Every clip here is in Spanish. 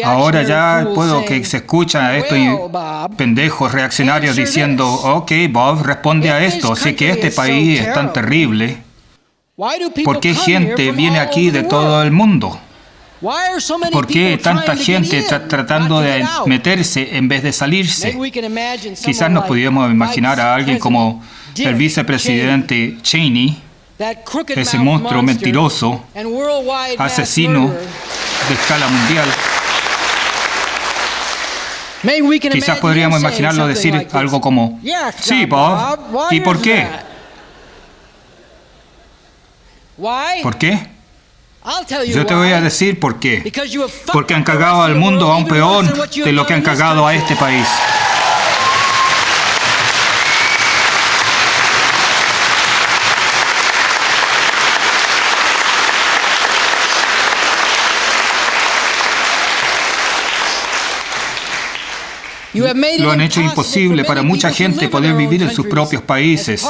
Ahora ya puedo que se escuchan a estos pendejos reaccionarios diciendo, ok, Bob, responde a esto, sé que este país es tan terrible. ¿Por qué gente viene aquí de todo el mundo? ¿Por qué tanta gente está tratando de meterse en vez de salirse? Quizás nos pudiéramos imaginar a alguien como el vicepresidente Cheney, ese monstruo mentiroso, asesino de escala mundial. Quizás podríamos imaginarlo decir algo como, sí, Bob, ¿y por qué? ¿Por qué? Yo te voy a decir por qué. Porque han cagado al mundo aún peor de lo que han cagado a este país. Lo han hecho imposible para mucha gente poder vivir en sus propios países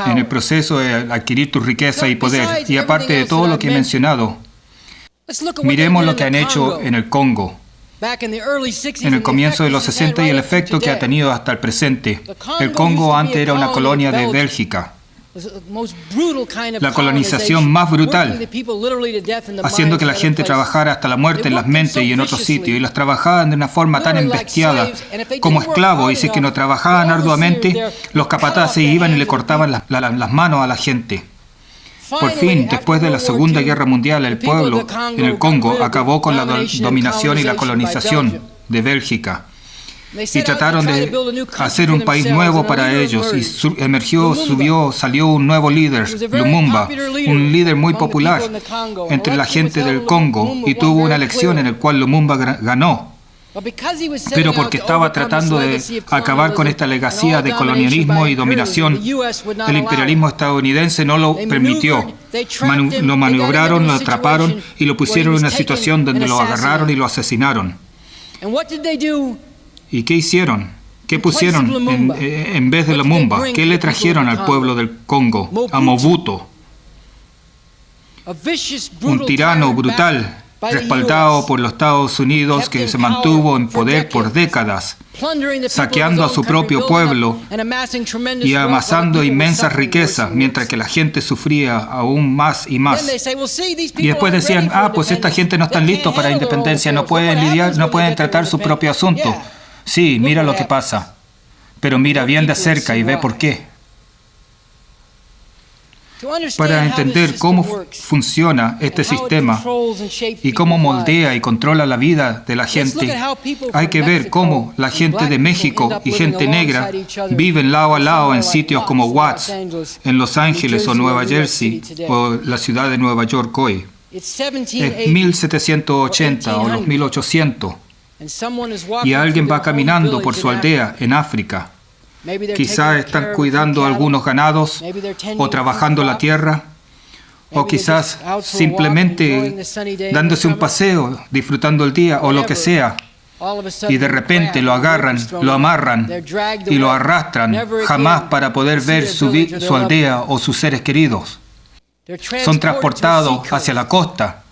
en el proceso de adquirir tu riqueza y poder. Y aparte de todo lo que he mencionado, miremos lo que han hecho en el Congo, en el comienzo de los 60 y el efecto que ha tenido hasta el presente. El Congo antes era una colonia de Bélgica. La colonización más brutal, haciendo que la gente trabajara hasta la muerte en las mentes y en otros sitios, y las trabajaban de una forma tan embestiada como esclavos, y si es que no trabajaban arduamente, los capataces iban y le cortaban las manos a la gente. Por fin, después de la Segunda Guerra Mundial, el pueblo en el Congo acabó con la dominación y la colonización de Bélgica. Y trataron de hacer un país nuevo para ellos, y salió un nuevo líder, Lumumba, un líder muy popular entre la gente del Congo, y tuvo una elección en la cual Lumumba ganó. Pero porque estaba tratando de acabar con esta legacía de colonialismo y dominación, el imperialismo estadounidense no lo permitió. Lo maniobraron, lo atraparon y lo pusieron en una situación donde lo agarraron y lo asesinaron. ¿Y qué hicieron? ¿Qué pusieron en vez de Lumumba? ¿Qué le trajeron al pueblo del Congo? A Mobutu, un tirano brutal, respaldado por los Estados Unidos, que se mantuvo en poder por décadas, saqueando a su propio pueblo y amasando inmensas riquezas, mientras que la gente sufría aún más y más. Y después decían, pues esta gente no está lista para la independencia, no pueden lidiar, no pueden tratar su propio asunto. Sí, mira lo que pasa, pero mira bien de cerca y ve por qué. Para entender cómo funciona este sistema y cómo moldea y controla la vida de la gente, hay que ver cómo la gente de México y gente negra viven lado a lado en sitios como Watts, en Los Ángeles o Nueva Jersey o la ciudad de Nueva York hoy. Es 1780 o los 1800. Y alguien va caminando por su aldea en África. Quizás están cuidando algunos ganados o trabajando la tierra, o quizás simplemente dándose un paseo, disfrutando el día o lo que sea. Y de repente lo agarran, lo amarran y lo arrastran, jamás para poder ver su aldea o sus seres queridos. Son transportados hacia la costa,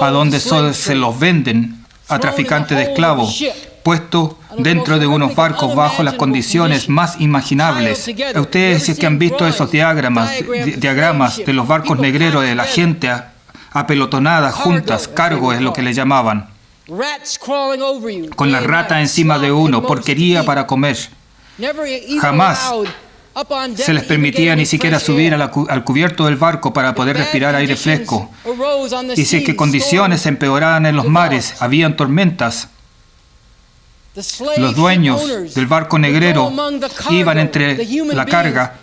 a donde se los venden a traficantes de esclavos, puestos dentro de unos barcos bajo las condiciones más imaginables. Ustedes, si es que han visto esos diagramas de los barcos negreros de la gente apelotonada juntas, cargo es lo que le llamaban, con las ratas encima de uno, porquería para comer. Jamás se les permitía ni siquiera subir al cubierto del barco para poder respirar aire fresco. Y si es que condiciones empeoraban en los mares, habían tormentas, los dueños del barco negrero iban entre la carga,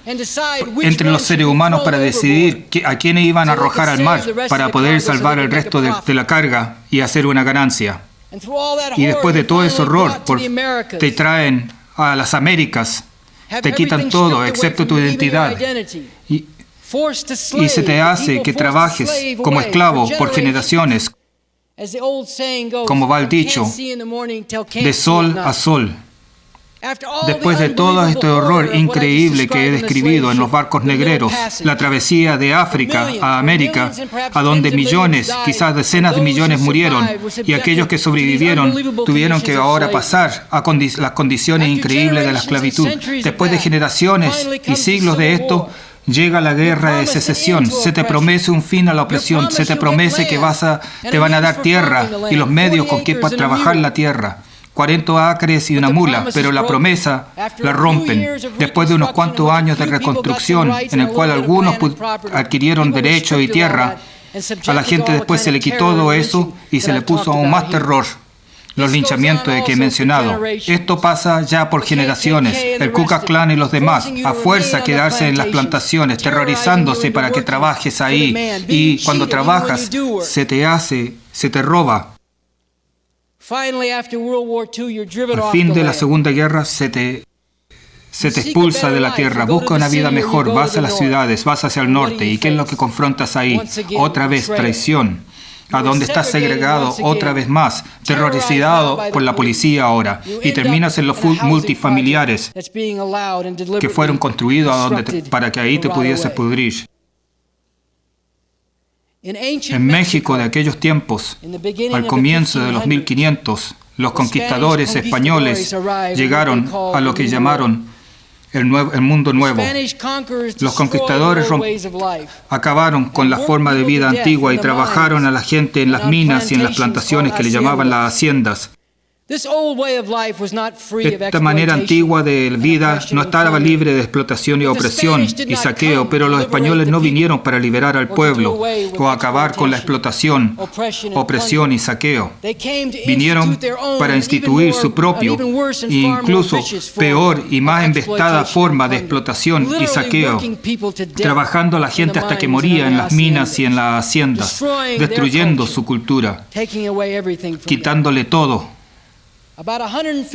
entre los seres humanos, para decidir a quiénes iban a arrojar al mar para poder salvar el resto de la carga y hacer una ganancia. Y después de todo ese horror, te traen a las Américas, te quitan todo excepto tu identidad y se te hace que trabajes como esclavo por generaciones, como va el dicho, de sol a sol. Después de todo este horror increíble que he describido en los barcos negreros, la travesía de África a América, a donde millones, quizás decenas de millones murieron, y aquellos que sobrevivieron tuvieron que ahora pasar a las condiciones increíbles de la esclavitud. Después de generaciones y siglos de esto, llega la guerra de secesión. Se te promete un fin a la opresión. Se te promete que te van a dar tierra y los medios con que puedas trabajar la tierra. 40 acres y una mula, pero la promesa la rompen. Después de unos cuantos años de reconstrucción, en el cual algunos adquirieron derecho y tierra, a la gente después se le quitó todo eso y se le puso aún más terror. Los linchamientos de que he mencionado. Esto pasa ya por generaciones. El Ku Klux Klan y los demás, a fuerza quedarse en las plantaciones, terrorizándose para que trabajes ahí. Y cuando trabajas, se te roba. Al fin de la Segunda Guerra, se te expulsa de la tierra. Busca una vida mejor. Vas a las ciudades, vas hacia el norte. ¿Y qué es lo que confrontas ahí? Otra vez, traición. A donde estás segregado otra vez más, terrorizado por la policía ahora, y terminas en los multifamiliares que fueron construidos para que ahí te pudieses pudrir. En México de aquellos tiempos, al comienzo de los 1500, los conquistadores españoles llegaron a lo que llamaron el mundo nuevo. Los conquistadores acabaron con la forma de vida antigua y trabajaron a la gente en las minas y en las plantaciones que le llamaban las haciendas. Esta manera antigua de vida no estaba libre de explotación y opresión y saqueo, pero los españoles no vinieron para liberar al pueblo o acabar con la explotación, opresión y saqueo. Vinieron para instituir su propio, e incluso peor y más embestada forma de explotación y saqueo, trabajando a la gente hasta que moría en las minas y en las haciendas, destruyendo su cultura, quitándole todo.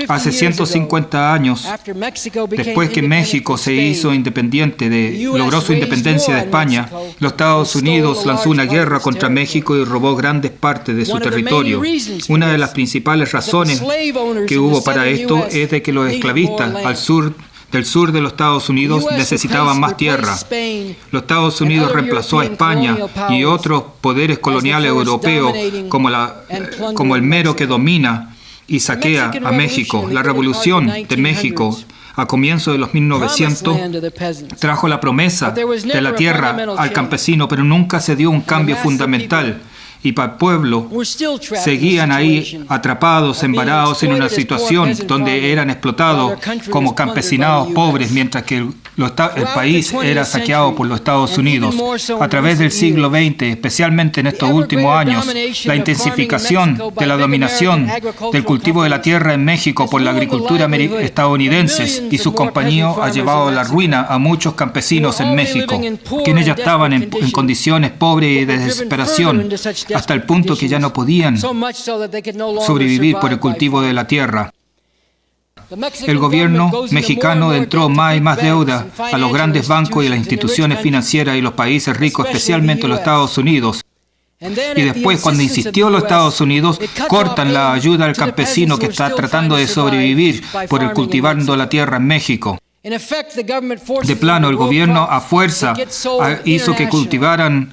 Hace 150 años, después que México se hizo independiente, logró su independencia de España, los Estados Unidos lanzó una guerra contra México y robó grandes partes de su territorio. Una de las principales razones que hubo para esto es de que los esclavistas del sur de los Estados Unidos necesitaban más tierra. Los Estados Unidos reemplazó a España y otros poderes coloniales europeos como el mero que domina y saquea a México. La Revolución de México, a comienzos de los 1900, trajo la promesa de la tierra al campesino, pero nunca se dio un cambio fundamental. Y para el pueblo seguían ahí atrapados, embarados en una situación donde eran explotados como campesinados pobres, mientras que el país era saqueado por los Estados Unidos. A través del siglo XX, especialmente en estos últimos años, la intensificación de la dominación del cultivo de la tierra en México por la agricultura estadounidense y sus compañías ha llevado a la ruina a muchos campesinos en México, quienes ya estaban en condiciones pobres y de desesperación, hasta el punto que ya no podían sobrevivir por el cultivo de la tierra. El gobierno mexicano entró más y más deuda a los grandes bancos y las instituciones financieras y los países ricos, especialmente los Estados Unidos. Y después, cuando insistió los Estados Unidos, cortan la ayuda al campesino que está tratando de sobrevivir por el cultivando la tierra en México. De plano, el gobierno a fuerza hizo que cultivaran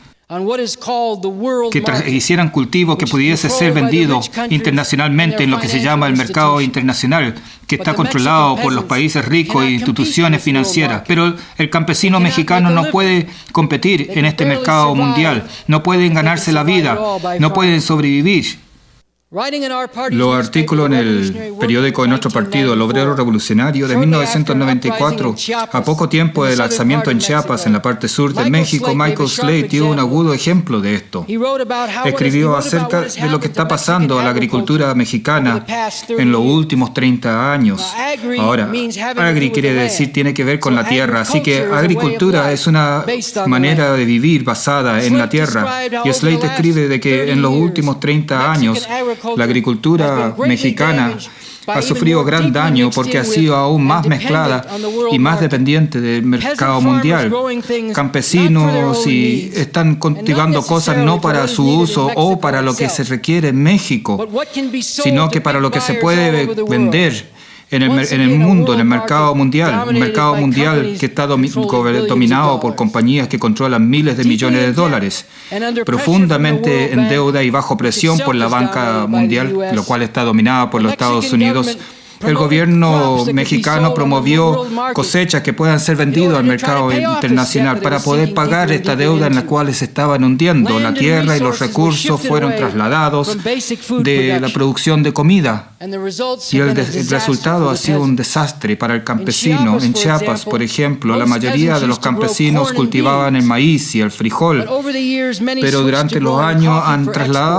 hicieran cultivo que pudiese ser vendido internacionalmente en lo que se llama el mercado internacional, que está controlado por los países ricos e instituciones financieras. Pero el campesino mexicano no puede competir en este mercado mundial, no pueden ganarse la vida, no pueden sobrevivir. Los artículos en el periódico de nuestro partido, El Obrero Revolucionario, de 1994, a poco tiempo del alzamiento en Chiapas, en la parte sur de México, Michael Slade dio un agudo ejemplo de esto. Escribió acerca de lo que está pasando a la agricultura mexicana en los últimos 30 años. Ahora, agri quiere decir, tiene que ver con la tierra, así que agricultura es una manera de vivir basada en la tierra. Y Slade escribe de que en los últimos 30 años, la agricultura mexicana ha sufrido gran daño porque ha sido aún más mezclada y más dependiente del mercado mundial. Campesinos están cultivando cosas no para su uso o para lo que se requiere en México, sino que para lo que se puede vender en el mundo, en el mercado mundial, un mercado mundial que está dominado por compañías que controlan miles de millones de dólares, profundamente en deuda y bajo presión por la banca mundial, lo cual está dominada por los Estados Unidos. El gobierno mexicano promovió cosechas que puedan ser vendidas al mercado internacional para poder pagar esta deuda en la cual se estaban hundiendo. La tierra y los recursos fueron trasladados de la producción de comida. Y el resultado ha sido un desastre para el campesino. En Chiapas, por ejemplo, la mayoría de los campesinos cultivaban el maíz y el frijol, pero durante los años han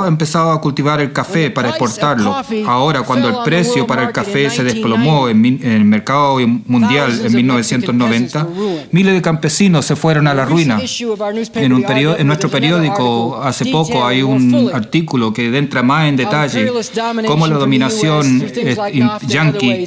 empezado a cultivar el café para exportarlo. Ahora, cuando el precio para el café se desplomó en el mercado mundial en 1990, miles de campesinos se fueron a la ruina. En nuestro periódico hace poco hay un artículo que entra más en detalle cómo la dominación yanqui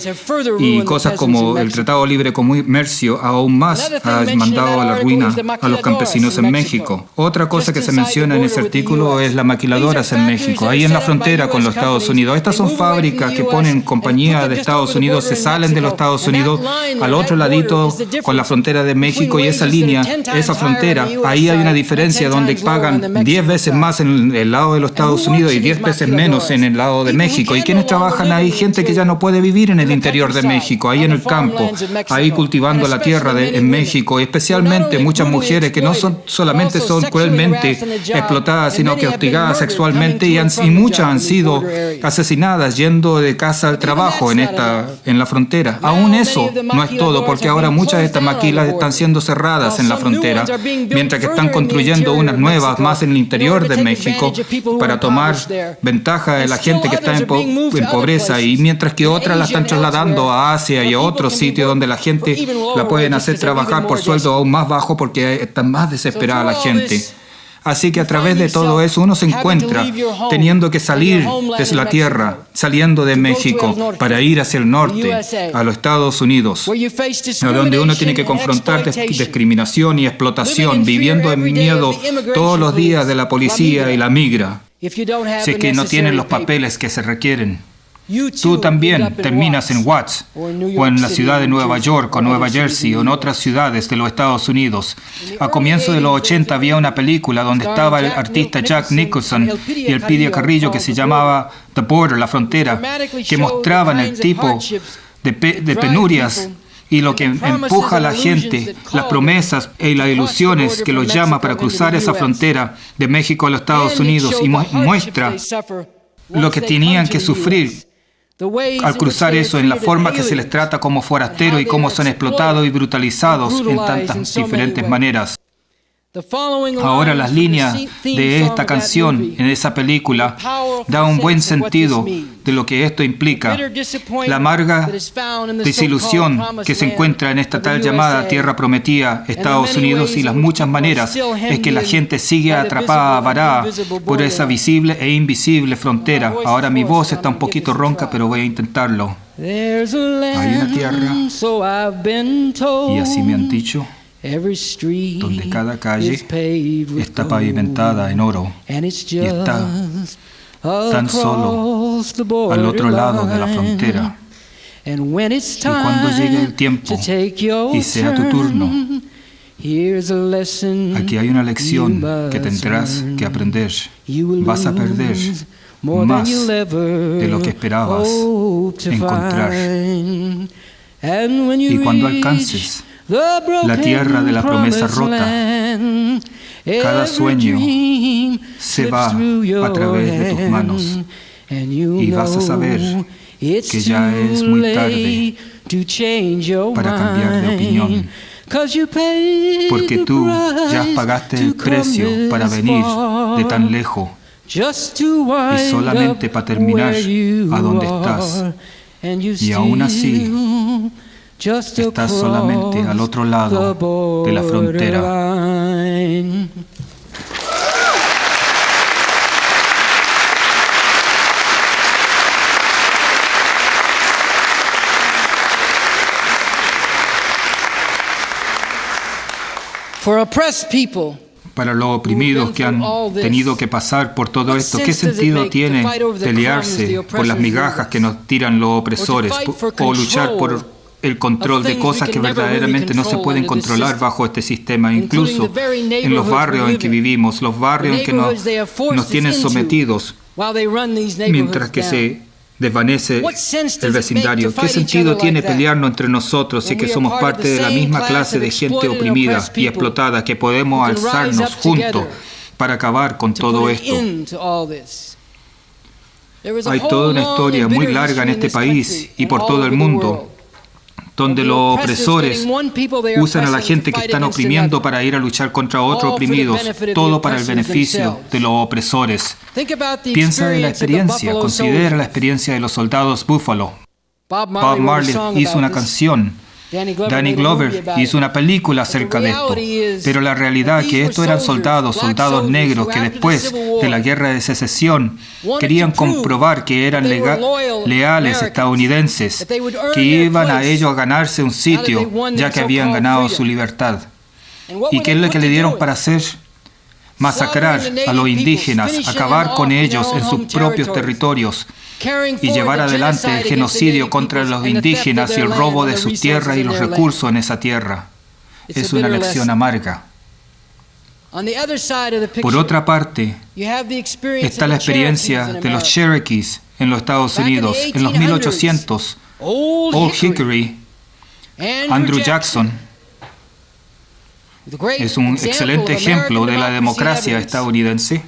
y cosas como el Tratado de Libre Comercio aún más ha mandado a la ruina a los campesinos en México. Otra cosa que se menciona en ese artículo es las maquiladoras en México, ahí en la frontera con los Estados Unidos. Estas son fábricas que ponen compañías de Estados Unidos, se salen de los Estados Unidos al otro ladito con la frontera de México, y esa línea, esa frontera, ahí hay una diferencia donde pagan 10 veces más en el lado de los Estados Unidos y 10 veces menos en el lado de México. ¿Y quiénes trabajan ahí? Gente que ya no puede vivir en el interior de México, ahí en el campo, ahí cultivando la tierra en México, y especialmente muchas mujeres que no solamente son cruelmente explotadas, sino que hostigadas sexualmente, y muchas han sido asesinadas yendo de casa al trabajo en la frontera. Aún eso no es todo, porque ahora muchas de estas maquilas están siendo cerradas en la frontera, mientras que están construyendo unas nuevas más en el interior de México para tomar ventaja de la gente que está en pobreza, y mientras que otras la están trasladando a Asia y a otros sitios donde la gente la pueden hacer trabajar por sueldo aún más bajo porque está más desesperada la gente. Así que a través de todo eso uno se encuentra teniendo que salir de la tierra, saliendo de México para ir hacia el norte, a los Estados Unidos, donde uno tiene que confrontar discriminación y explotación, viviendo en miedo todos los días de la policía y la migra, si es que no tienen los papeles que se requieren. Tú también terminas en Watts, o en la ciudad de Nueva York o Nueva Jersey, o en otras ciudades de los Estados Unidos. A comienzos de los 80 había una película donde estaba el artista Jack Nicholson y el Pidia Carrillo que se llamaba The Border, la frontera, que mostraban el tipo de penurias y lo que empuja a la gente, las promesas y las ilusiones que los llama para cruzar esa frontera de México a los Estados Unidos, y muestra lo que tenían que sufrir al cruzar eso, en la forma que se les trata como forasteros y cómo son explotados y brutalizados en tantas diferentes maneras. Ahora las líneas de esta canción en esa película dan un buen sentido de lo que esto implica. La amarga desilusión que se encuentra en esta tal llamada Tierra Prometida, Estados Unidos, y las muchas maneras es que la gente sigue atrapada, varada por esa visible e invisible frontera. Ahora mi voz está un poquito ronca, pero voy a intentarlo. Hay una tierra, y así me han dicho, donde cada calle está pavimentada en oro y está tan solo al otro lado de la frontera. Y cuando llegue el tiempo y sea tu turno, aquí hay una lección que tendrás que aprender. Vas a perder más de lo que esperabas encontrar. Y cuando alcances la tierra de la promesa rota, cada sueño se va a través de tus manos, y vas a saber que ya es muy tarde para cambiar de opinión, porque tú ya pagaste el precio para venir de tan lejos y solamente para terminar a donde estás, y aún así estás solamente al otro lado de la frontera. For oppressed people, para los oprimidos que han tenido que pasar por todo esto. ¿Qué sentido tiene pelearse por las migajas que nos tiran los opresores o luchar por el control de cosas que verdaderamente no se pueden controlar bajo este sistema? Incluso en los barrios en que vivimos, los barrios en que nos tienen sometidos, mientras que se desvanece el vecindario. ¿Qué sentido tiene pelearnos entre nosotros si que somos parte de la misma clase de gente oprimida y explotada, que podemos alzarnos juntos para acabar con todo esto? Hay toda una historia muy larga en este país y por todo el mundo, donde los opresores usan a la gente que están oprimiendo para ir a luchar contra otros oprimidos, todo para el beneficio de los opresores. Piensa en la experiencia, considera la experiencia de los soldados Buffalo. Bob Marley hizo una canción, Danny Glover hizo una película acerca de esto, pero la realidad es que estos eran soldados negros que después de la guerra de secesión querían comprobar que eran leales estadounidenses, que iban a ellos a ganarse un sitio ya que habían ganado su libertad. ¿Y qué es lo que le dieron para hacer? Masacrar a los indígenas, acabar con ellos en sus propios territorios y llevar adelante el genocidio contra los indígenas y el robo de sus tierras y los recursos en esa tierra. Es una lección amarga. Por otra parte, está la experiencia de los Cherokees en los Estados Unidos. En los 1800, Old Hickory, Andrew Jackson, es un excelente ejemplo de la democracia estadounidense.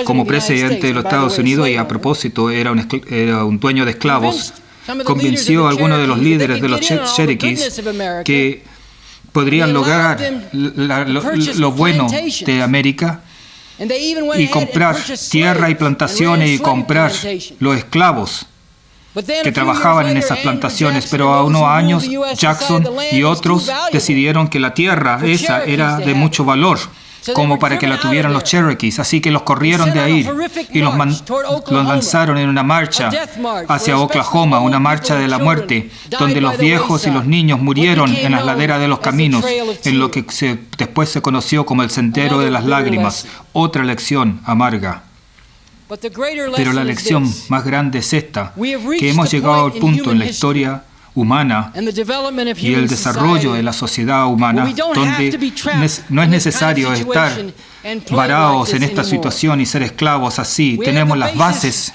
Como presidente de los Estados Unidos, y a propósito era un dueño de esclavos, convenció a algunos de los líderes de los Cherokees que podrían lograr lo bueno de América y comprar tierra y plantaciones y comprar los esclavos que trabajaban en esas plantaciones, pero a unos años Jackson y otros decidieron que la tierra esa era de mucho valor como para que la tuvieran los Cherokees, así que los corrieron de ahí y los lanzaron en una marcha hacia Oklahoma, una marcha de la muerte, donde los viejos y los niños murieron en las laderas de los caminos, en lo que después se conoció como el Sendero de las Lágrimas. Otra lección amarga. Pero la lección más grande es esta, que hemos llegado al punto en la historia humana y el desarrollo de la sociedad humana donde no es necesario estar varados en esta situación y ser esclavos así. Tenemos las bases.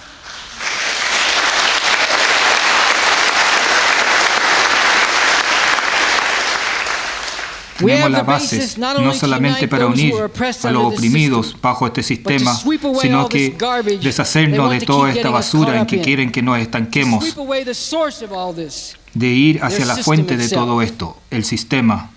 Tenemos las bases no solamente para unir a los oprimidos bajo este sistema, sino que deshacernos de toda esta basura en que quieren que nos estanquemos, de ir hacia la fuente de todo esto, el sistema.